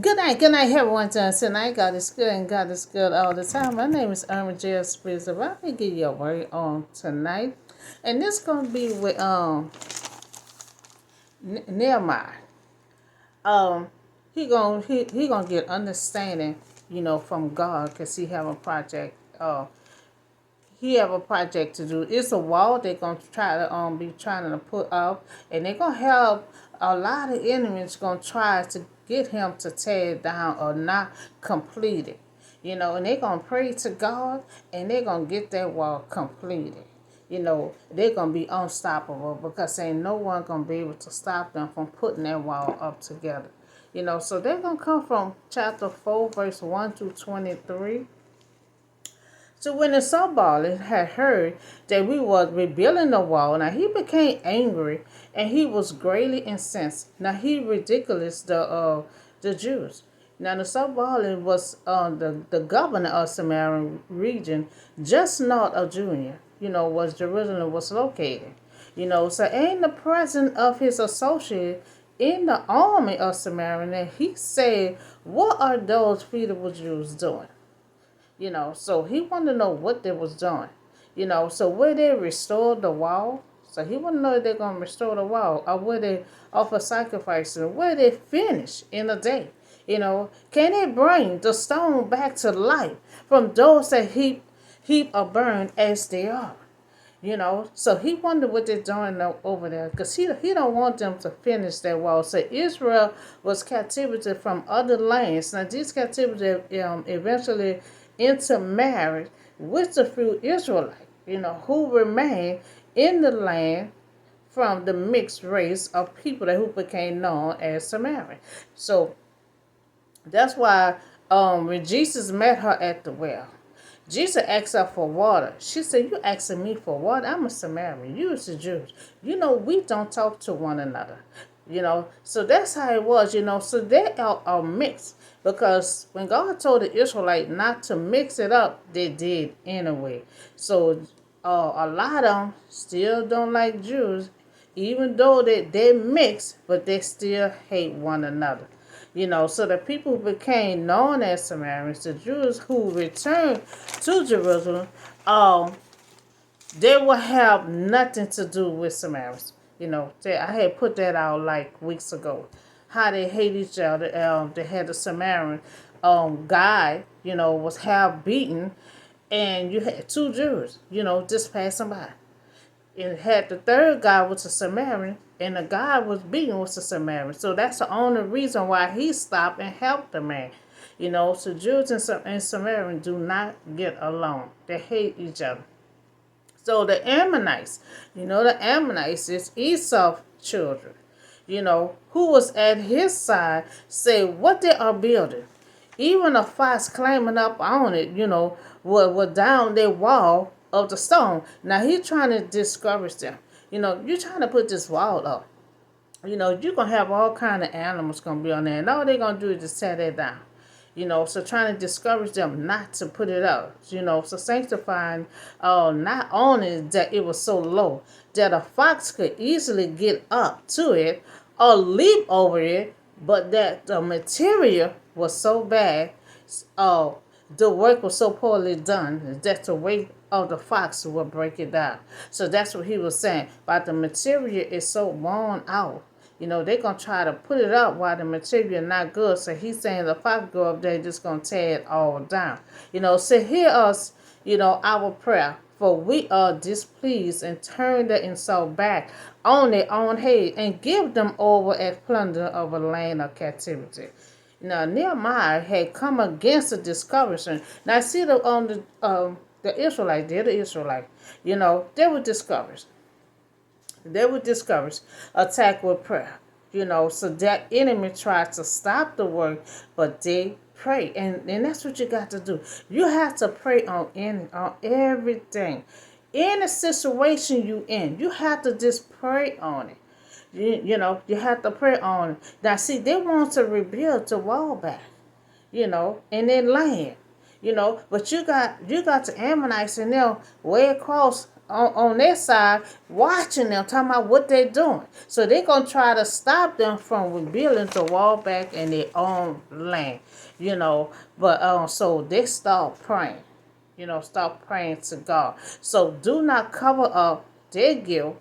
Good night, everyone. Tonight, God is good and God is good all the time. My name is Irma J. Spears. Let me give you a word on tonight, and this gonna be with Nehemiah. Um, he gonna get understanding, from God, cause he have a project. He have a project to do. It's a wall they're gonna try to be trying to put up, and they're gonna have a lot of enemies gonna try to get him to tear it down or not complete it. And they're gonna pray to God, and they're gonna get that wall completed. They're gonna be unstoppable because ain't no one gonna be able to stop them from putting that wall up together. So they're gonna come from chapter 4, verse 1 to 23. So when the Sanballat had heard that we were rebuilding the wall, now he became angry and he was greatly incensed. Now he ridiculous the Jews. Now the Sanballat was the governor of Samaria region, just north of Judea. Was Jerusalem was located. So in the presence of his associate in the army of Samaria, he said, "What are those feeble Jews doing?" So he wanted to know what they was doing. So will they restore the wall? So he want to know if they're going to restore the wall, or will they offer sacrifices? Will they finish in a day? Can they bring the stone back to life from those that heap or burn as they are? So he wondered what they're doing over there, because he don't want them to finish that wall. So Israel was captivity from other lands. Now these captivity eventually intermarried with the few Israelites, who remained in the land from the mixed race of people who became known as Samaritan. So that's why when Jesus met her at the well, Jesus asked her for water. She said, "You asking me for water? I'm a Samaritan. You is the Jews. We don't talk to one another." So that's how it was, So they are mixed, because when God told the Israelites not to mix it up, they did anyway. So a lot of them still don't like Jews, even though they mix, but they still hate one another. So the people who became known as Samaritans, the Jews who returned to Jerusalem, they will have nothing to do with Samaritans. I had put that out like weeks ago. How they hate each other. They had a Samaritan guy, was half beaten, and you had two Jews, just passing by. And had the third guy was a Samaritan, and the guy was beaten was a Samaritan. So that's the only reason why he stopped and helped the man. So Jews and Samaritans do not get along. They hate each other. So the Ammonites, the Ammonites is Esau's children, who was at his side, say what they are building. Even a fox climbing up on it, will down their wall of the stone. Now he's trying to discourage them. You're trying to put this wall up. You're going to have all kind of animals going to be on there. And all they're going to do is just tear that down. So trying to discourage them not to put it up. So sanctifying, not only that it was so low, that a fox could easily get up to it or leap over it, but that the material was so bad, the work was so poorly done that the weight of the fox will break it down. So that's what he was saying. But the material is so worn out. They're going to try to put it up while the material not good. So he's saying the fox go up there, just going to tear it all down. So hear us, our prayer. For we are displeased, and turn the insult back on their own head, and give them over as plunder of a land of captivity. Now Nehemiah had come against the discouragement. Now see the Israelites, they're the Israelites. They were discouraged. They were discouraged. Attack with prayer. So that enemy tried to stop the work, but they pray. And that's what you got to do. You have to pray on everything. Any situation you in, you have to just pray on it. You have to pray on it. Now see, they want to rebuild the wall back, and then land. But you got the Ammonites in there way across on their side watching them, talking about what they're doing. So they're going to try to stop them from rebuilding the wall back in their own land, But so they start praying, start praying to God. So do not cover up their guilt,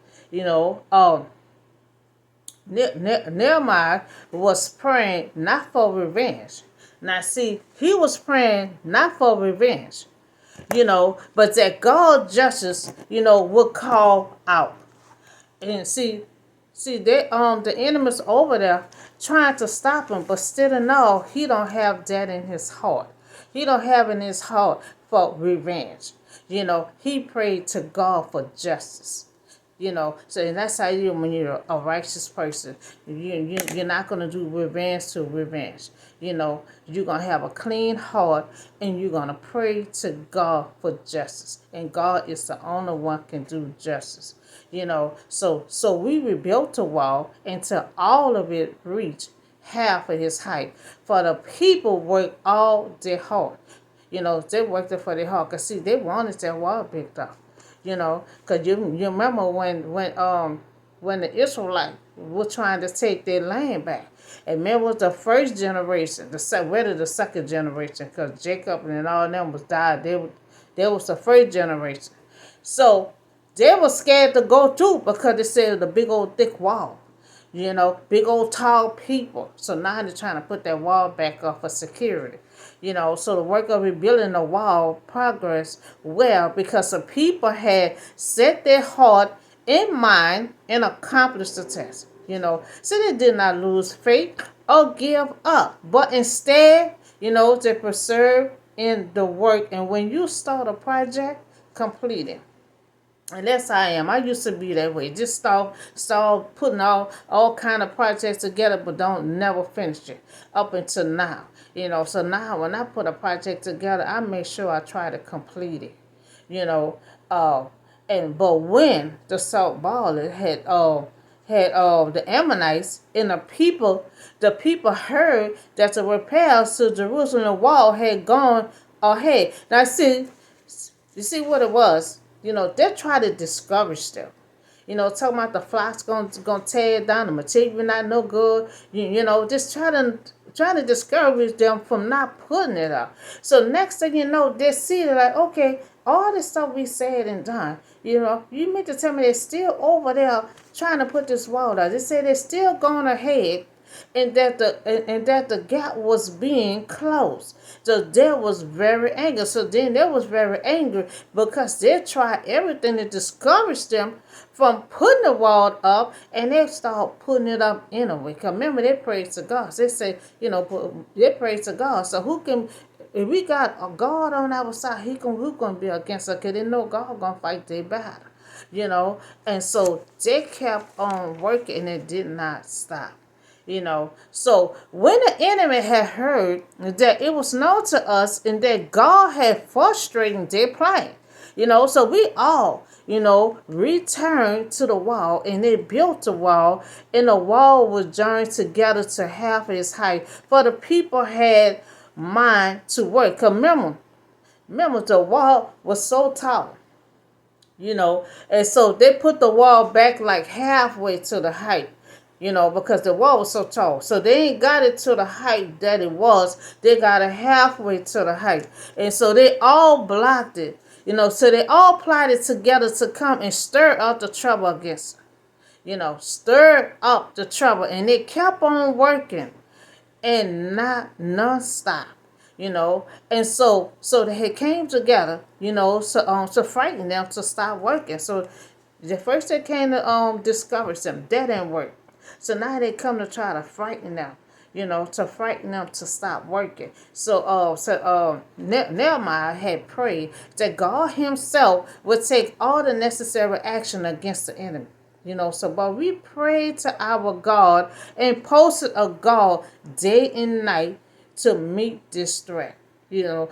Nehemiah was praying not for revenge. Now, see, he was praying not for revenge, but that God justice, would call out. And see, the enemies over there trying to stop him, but still no, he don't have that in his heart. He don't have in his heart for revenge. He prayed to God for justice. So that's how when you're a righteous person, you're not going to do revenge to revenge. You're going to have a clean heart and you're going to pray to God for justice. And God is the only one can do justice. So we rebuilt the wall until all of it reached half of his height. For the people worked all their heart. They worked it for their heart. Because see, they wanted that wall built up. Because you remember when the Israelites were trying to take their land back. And remember, was the first generation, the second generation, because Jacob and all of them was died. They was the first generation. So they were scared to go through because they said the big old thick wall. Big old tall people. So now they're trying to put that wall back up for security. So the work of rebuilding the wall progressed well because the people had set their heart in mind and accomplished the task. So they did not lose faith or give up, but instead, they persevere in the work. And when you start a project, complete it. And that's how I am. I used to be that way. Just start putting all kind of projects together, but don't never finish it up until now. So now when I put a project together, I make sure I try to complete it. But when the salt ball had the Ammonites and the people heard that the repairs to Jerusalem wall had gone ahead. Now you see what it was. They try to discourage them. Talking about the flocks gonna tear it down, the material not no good. Just trying to discourage them from not putting it up. So next thing you know, they see it like, okay, all this stuff we said and done. You meant to tell me they're still over there trying to put this wall up. They say they're still going ahead. And that the gap was being closed. So they was very angry. So then they was very angry because they tried everything to discourage them from putting the wall up, and they start putting it up anyway. Because remember, they prayed to God. They say, they prayed to God. So if we got a God on our side, who gonna be against us? Because they know God gonna fight their battle. And so they kept on working and it did not stop. So when the enemy had heard that it was known to us and that God had frustrated their plan, so we all, returned to the wall and they built the wall and the wall was joined together to half its height. For the people had mind to work. Cause remember the wall was so tall, and so they put the wall back like halfway to the height. Because the wall was so tall. So they ain't got it to the height that it was. They got it halfway to the height. And so they all blocked it. So they all plotted together to come and stir up the trouble against her. Stir up the trouble. And they kept on working. And not non-stop. And so they came together, to frighten them to stop working. So the first they came to discourage them. That didn't work. So now they come to try to frighten them, to frighten them to stop working. So Nehemiah had prayed that God himself would take all the necessary action against the enemy. But we prayed to our God and posted a God day and night to meet this threat.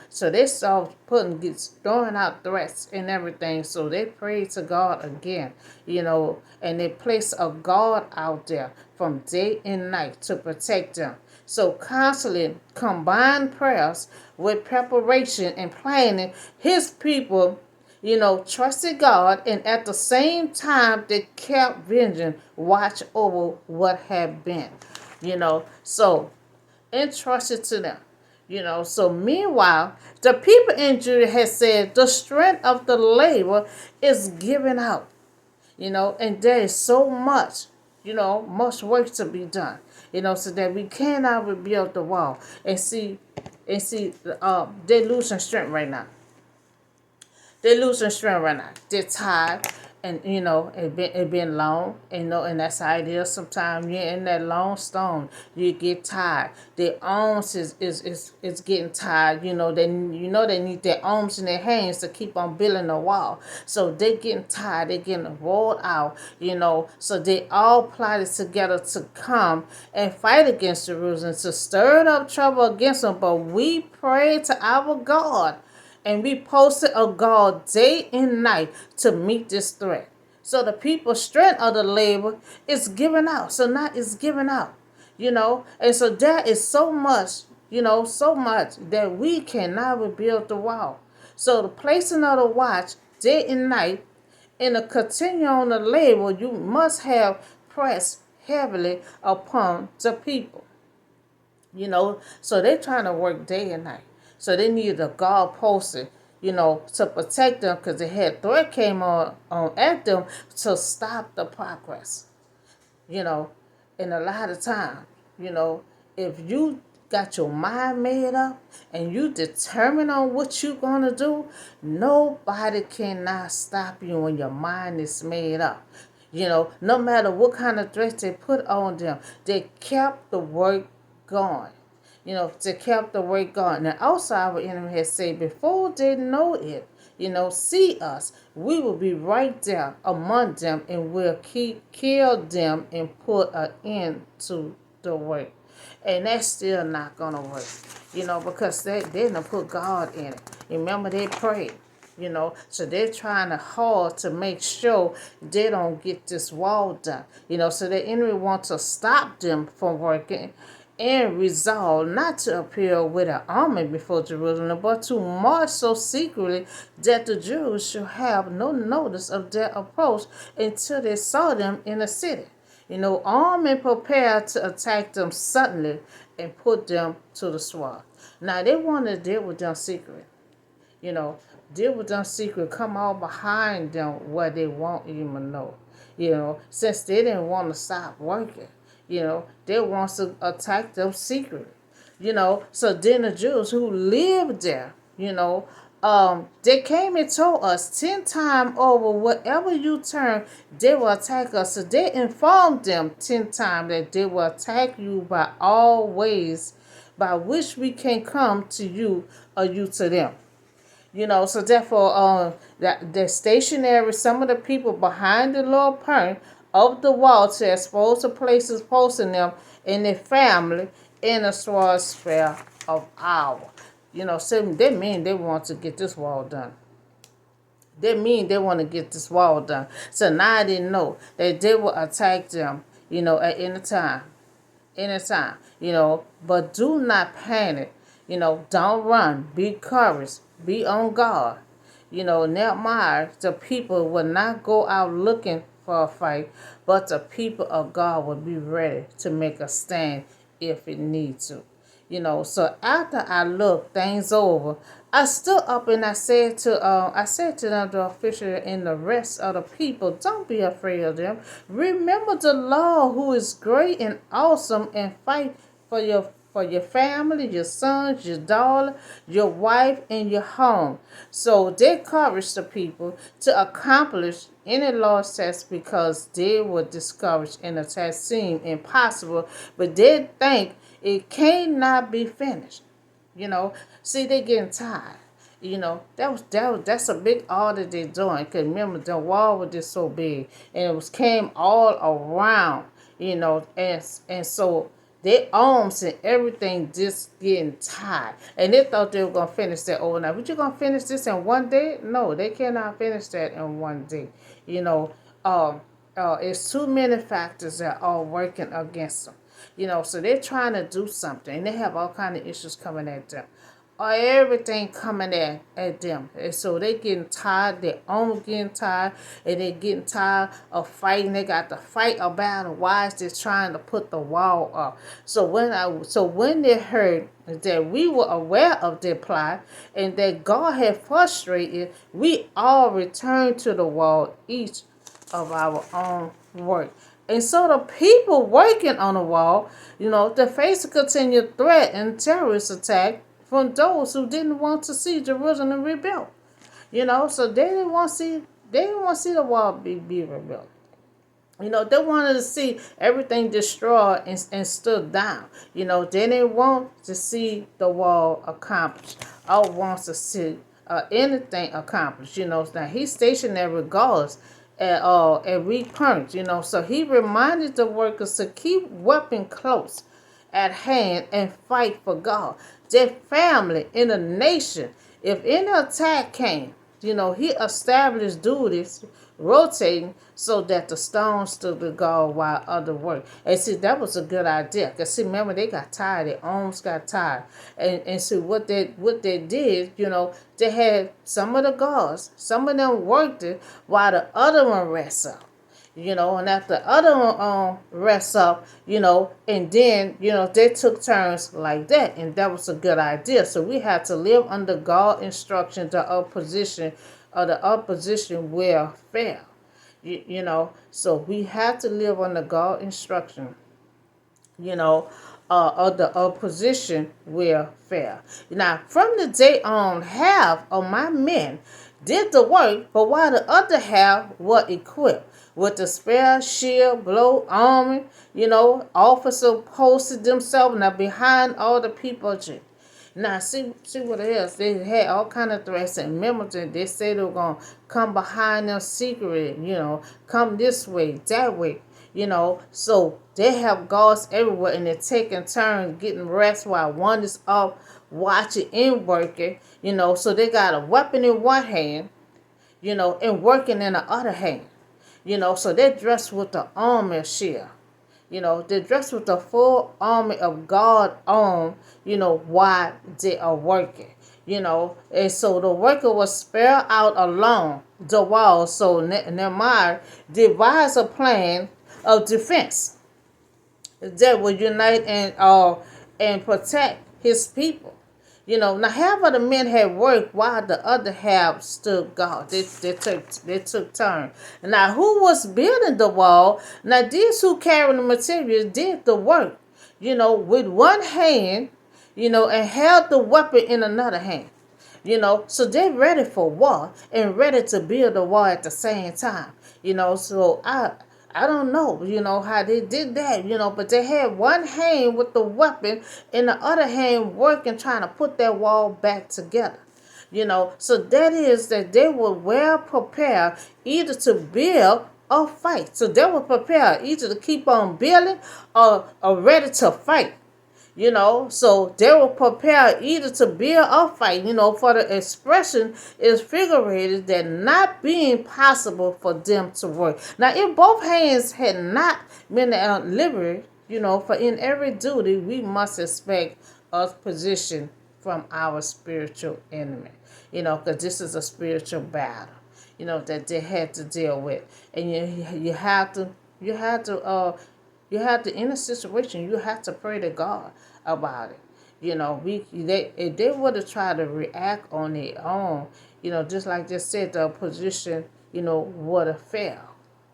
So they started throwing out threats and everything. So they prayed to God again, and they placed a guard out there from day and night to protect them. So constantly combined prayers with preparation and planning, his people trusted God, and at the same time they kept vigilant, watch over what had been, so entrusted to them. So meanwhile, the people in Judah had said the strength of the labor is given out, and there is so much, much work to be done, so that we cannot rebuild the wall. And see, they're losing strength right now. They're losing strength right now. They're tired, and it been long, and that's how it is. Sometimes you're in that long storm, you get tired. Their arms is getting tired. They need their arms in their hands to keep on building the wall. So they're getting tired. They're getting wore out. So they all plotted together to come and fight against Jerusalem, to stir up trouble against them. But we prayed to our God, and we posted a guard day and night to meet this threat. So the people's strength of the labor is given out. So now it's given out, And so there is so much, so much that we cannot rebuild the wall. So the placing of the watch day and night and the continue on the labor, you must have pressed heavily upon the people. So they're trying to work day and night. So they needed a guard posted, to protect them, because the head threat came on at them to stop the progress. And a lot of time, if you got your mind made up and you determine on what you're going to do, nobody cannot stop you when your mind is made up. No matter what kind of threats they put on them, they kept the work going. To keep the work going. And also our enemy has said, before they know it, see us, we will be right there among them, and we'll kill them and put an end to the work. And that's still not going to work, because they didn't put God in it. Remember, they prayed. So they're trying hard to make sure they don't get this wall done. So the enemy wants to stop them from working, and resolve not to appear with an army before Jerusalem, but to march so secretly that the Jews should have no notice of their approach until they saw them in the city. Armed and prepared to attack them suddenly and put them to the sword. Now they want to deal with them secret. Deal with them secret, come all behind them where they won't even know. Since they didn't want to stop working. They want to attack them secretly. So then the Jews who lived there, they came and told us 10 times over, whatever you turn, they will attack us. So they informed them 10 times that they will attack you by all ways by which we can come to you or you to them. So therefore, the stationary, some of the people behind the lower part of the wall to expose the places posting them and their family in a small spare of hour. So that mean they want to get this wall done. That mean they want to get this wall done. So now they know that they will attack them, at any time. Anytime, but do not panic. Don't run. Be courage. Be on guard. Nehemiah, the people will not go out looking for a fight, but the people of God will be ready to make a stand if it needs to. So after I looked things over, I stood up and I said to them, the official and the rest of the people, don't be afraid of them. Remember the Lord, who is great and awesome, and fight for your family, your sons, your daughter, your wife, and your home. So they encouraged the people to accomplish any Lord's task, because they were discouraged and the task seemed impossible, but they think it cannot be finished. See, they getting tired. That's a big order they're doing. Cause remember, the wall was just so big, and it was came all around. And so their arms and everything just getting tired, and they thought they were gonna finish that overnight. But you gonna finish this in one day? No, they cannot finish that in one day. It's too many factors that are working against them. So they're trying to do something, and they have all kind of issues coming at them. everything coming at them. And so they getting tired, their own getting tired, and they getting tired of fighting. They got to fight a battle while they're trying to put the wall up. So when they heard that we were aware of their plot and that God had frustrated, we all returned to the wall, each of our own work. And so the people working on the wall, they face a continued threat and terrorist attack from those who didn't want to see Jerusalem rebuilt. So they didn't want to see the wall be rebuilt. They wanted to see everything destroyed and stood down. They didn't want to see the wall accomplished. Or wants to see anything accomplished. Now he's stationary regardless at weak points. So he reminded the workers to keep weapon close at hand and fight for God, their family, in a nation. If any attack came, he established duties rotating so that the stones stood to guard while other work. And see, that was a good idea. Because see, remember, they got tired. Their arms got tired. And see, what they did, they had some of the guards, some of them worked it while the other one rests up. And after the other one rests up, and then, they took turns like that. And that was a good idea. So we had to live under God instruction. The opposition will fail. So we have to live under God instruction, of the opposition will fail. Now, from the day on, half of my men did the work, but while the other half were equipped with the spare shield, blow, armor, officer posted themselves now behind all the people. Now, see what it is. They had all kind of threats and memos, and they said they were going to come behind them secretly, come this way, that way, So they have guards everywhere, and they're taking turns getting rest while one is up watching and working, So they got a weapon in one hand, and working in the other hand, So they're dressed with the armor shield. They're dressed with the full armor of God on, while they are working. And so the worker was spread out along the wall. So Nehemiah devised a plan of defense that would unite and protect his people. Now half of the men had worked while the other half stood guard. They took turn. Now who was building the wall? Now these who carried the materials did the work, with one hand, and held the weapon in another hand. So they're ready for war and ready to build the wall at the same time. So I don't know, how they did that, but they had one hand with the weapon and the other hand working, trying to put that wall back together. So that is that they were well prepared either to build or fight. So they were prepared either to keep on building or ready to fight. So they were prepared either to build or fight, for the expression is figurated that not being possible for them to work. Now, if both hands had not been at liberty, for in every duty we must expect opposition from our spiritual enemy, because this is a spiritual battle, that they had to deal with. And you have to in a situation, you have to pray to God about it. If they would have tried to react on their own, just like they said, the opposition, would have failed.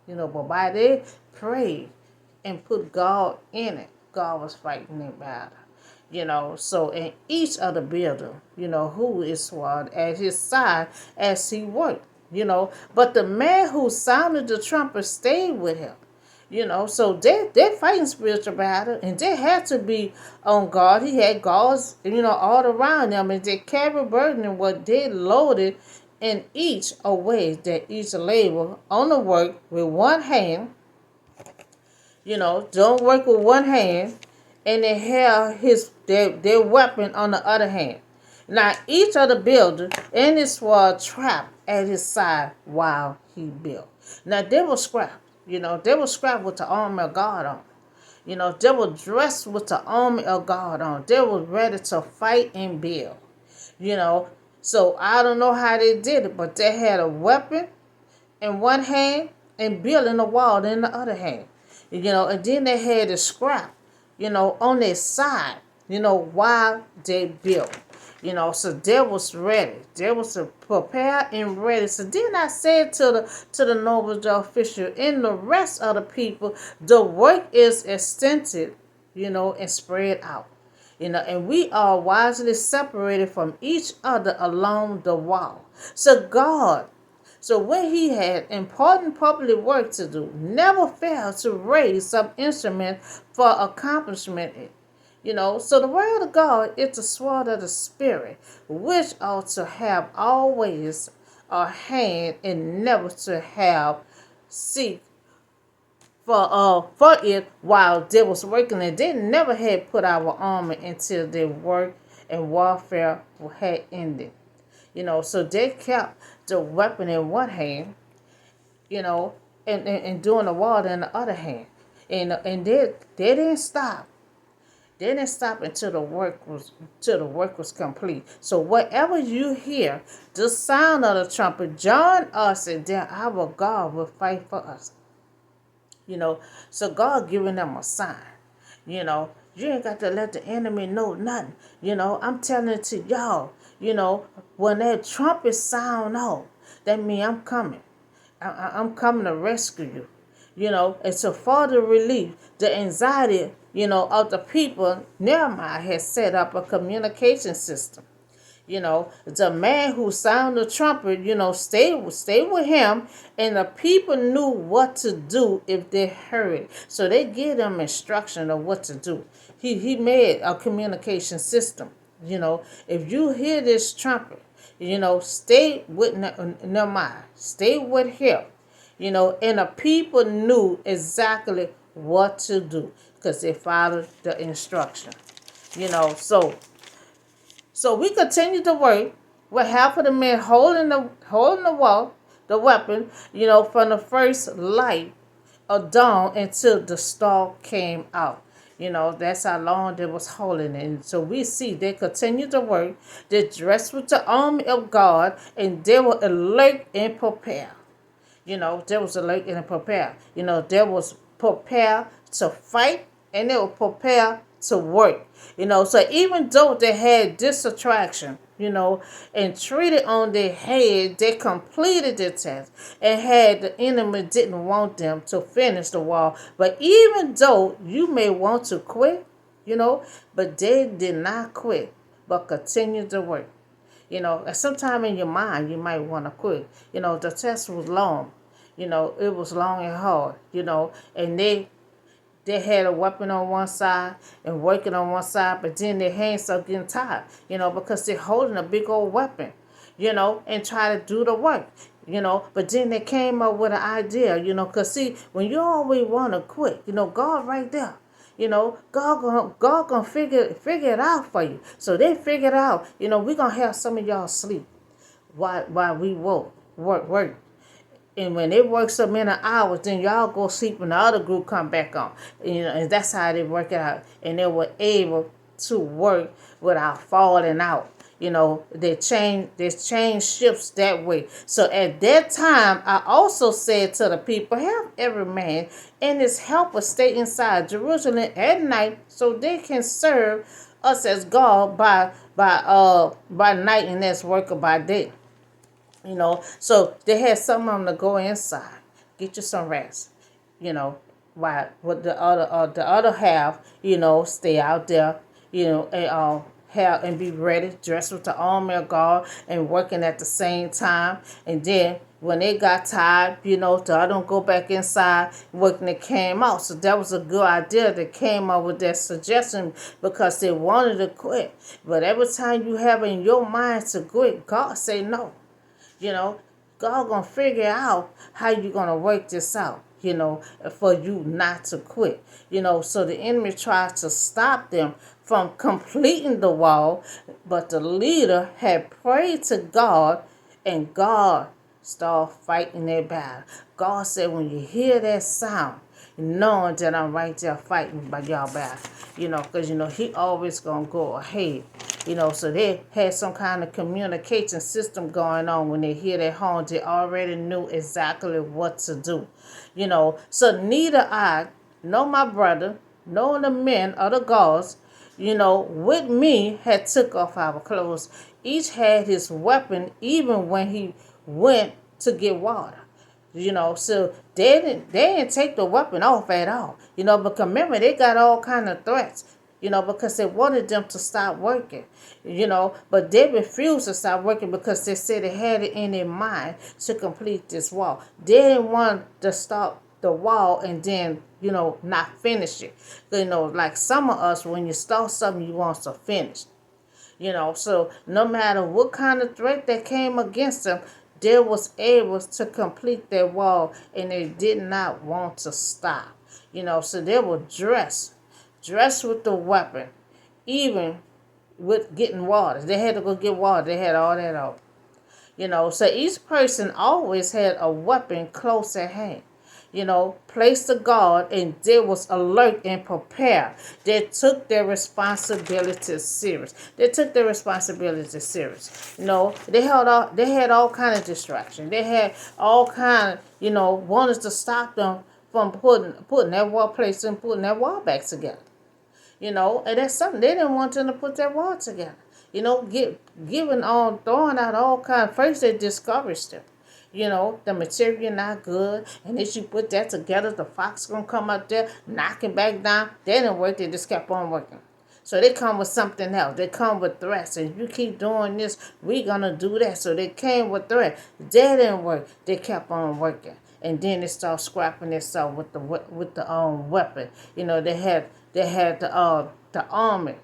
But by they prayed and put God in it, God was fighting their battle. So in each of the builder, who is sworn at his side as he worked, but the man who sounded the trumpet stayed with him. So they're fighting spiritual battle, and they had to be on guard. He had guards, all around them, and they carried burden and what they loaded in each a way that each labor on the work with one hand. Don't work with one hand, and they held their weapon on the other hand. Now each of the builder and his sword trapped at his side while he built. Now they were scrapped. They were scrapped with the armor of God on. They were dressed with the armor of God on. They were ready to fight and build. you know. So I don't know how they did it, but they had a weapon in one hand and building a wall in the other hand. And then they had the scrap, on their side, while they built. So they was ready. They was prepared and ready. So then I said to the nobles, the official, and the rest of the people, the work is extended, and spread out. And we are wisely separated from each other along the wall. So when he had important public work to do, never failed to raise some instrument for accomplishment. So the word of God is the sword of the Spirit, which ought to have always a hand and never to have seek for it while they was working, and they never had put our armor until their work and warfare had ended. So they kept the weapon in one hand, and doing the war in the other hand. And they didn't stop. They didn't stop until the work was complete. So whatever you hear, the sound of the trumpet, join us, and then our God will fight for us. So God giving them a sign. You ain't got to let the enemy know nothing. I'm telling it to y'all. When that trumpet sound off, that means I'm coming. I'm coming to rescue you. And to further relieve the anxiety, of the people, Nehemiah has set up a communication system. The man who sounded the trumpet, stayed with him, and the people knew what to do if they heard it. So they gave them instruction of what to do. He made a communication system. If you hear this trumpet, stay with Nehemiah, stay with him. And the people knew exactly what to do because they followed the instruction. So we continued to work with half of the men holding the wall, the weapon, from the first light of dawn until the star came out. That's how long they was holding it. And so we see they continued to work. They dressed with the army of God, and they were alert and prepared. They was alert and prepared. They was prepared to fight, and they were prepared to work. So even though they had this attraction, and treated on their head, they completed the test and had the enemy didn't want them to finish the wall. But even though you may want to quit, but they did not quit, but continued to work. And sometime in your mind, you might want to quit. The test was long. It was long and hard, and they had a weapon on one side and working on one side, but then their hands start getting tired, because they're holding a big old weapon, and try to do the work, But then they came up with an idea, because see, when you always want to quit, God right there. God gonna figure it out for you. So they figured out, we're gonna have some of y'all sleep while we work. And when they work so many hours, then y'all go sleep and the other group come back on. And that's how they work it out. And they were able to work without falling out. They change shifts that way. So at that time, I also said to the people, have every man and his helper stay inside Jerusalem at night so they can serve us as God by night and as worker by day. So they had some of them to go inside, get you some rest, while with the other half, stay out there, and have and be ready, dressed with the armor of God and working at the same time. And then when they got tired, the other go back inside working. They came out. So that was a good idea. They came up with that suggestion because they wanted to quit. But every time you have in your mind to quit, God say no. God gonna figure out how you gonna work this out, for you not to quit. So the enemy tries to stop them from completing the wall, but the leader had prayed to God, and God started fighting their battle. God said, when you hear that sound, knowing that I'm right there fighting by y'all battle, because he always gonna go ahead So they had some kind of communication system going on. When they hit at home, they already knew exactly what to do. So neither I, nor my brother, nor the men or the guards, with me had took off our clothes. Each had his weapon, even when he went to get water. So they didn't take the weapon off at all. But remember, they got all kind of threats. Because they wanted them to stop working. But they refused to stop working because they said they had it in their mind to complete this wall. They didn't want to stop the wall and then not finish it. Like some of us, when you start something, you want to finish. So no matter what kind of threat that came against them, they was able to complete their wall, and they did not want to stop. So they were dressed with the weapon, even with getting water. They had to go get water. They had all that out. So each person always had a weapon close at hand. Placed the guard, and they was alert and prepared. They took their responsibilities serious. They had all kind of distraction. They had all kind of, wanted to stop them from putting that wall place and putting that wall back together. And that's something they didn't want them to put that wall together. Throwing out all kind. First they discouraged them. The material not good, and if you put that together, the fox gonna come up there, knock it back down. They didn't work. They just kept on working. So they come with something else. They come with threats. And if you keep doing this, we gonna do that. So they came with threats. They didn't work. They kept on working. And then they start scrapping themselves with the weapon. They had the armor,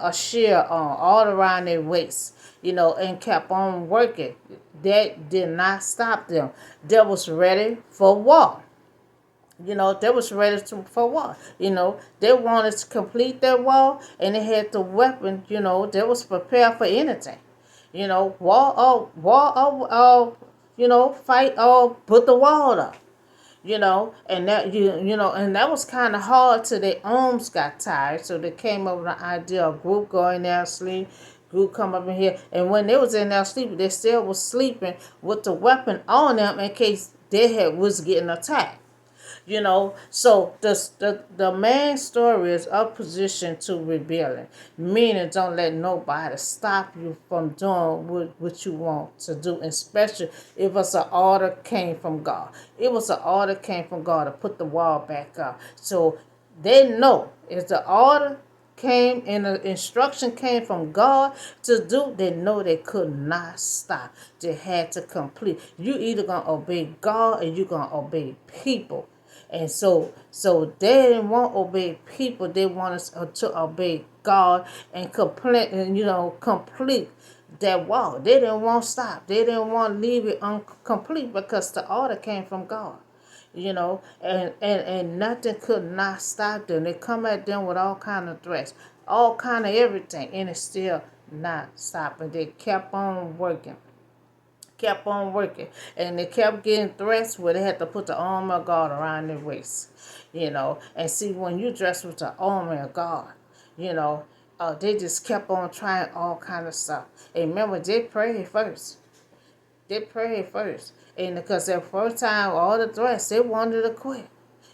a shield on all around their waist. And kept on working. That did not stop them. They was ready for war. They was ready for war. They wanted to complete their war, and they had the weapon. They was prepared for anything. Fight or put the wall up. And that was kind of hard till their arms got tired. So they came up with the idea of group going there sleep, group come up in here, and when they was in there sleeping, they still was sleeping with the weapon on them in case they was getting attacked. So the main story is opposition to rebellion, meaning don't let nobody stop you from doing what you want to do, especially if it's an order came from God. It was an order came from God to put the wall back up. So they know if the order came and the instruction came from God to do, they know they could not stop. They had to complete. You either gonna obey God or you gonna obey people. And so they didn't want to obey people. They wanted to obey God and complete that wall. They didn't want to stop. They didn't want to leave it incomplete because the order came from God. And nothing could not stop them. They come at them with all kind of threats, all kind of everything, and it's still not stopping. They kept on working. And they kept getting threats where they had to put the armor of God around their waist. And see, when you dress with the armor of God, they just kept on trying all kind of stuff. And remember, they prayed first. And because that first time, all the threats, they wanted to quit.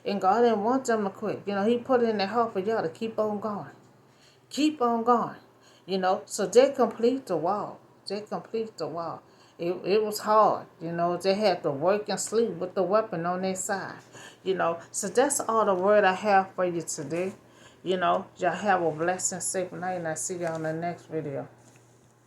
And God didn't want them to quit. He put it in their heart for y'all to keep on going. Keep on going. So they complete the wall. It was hard. They had to work and sleep with the weapon on their side. So that's all the word I have for you today. Y'all have a blessed and safe night, and I'll see y'all in the next video.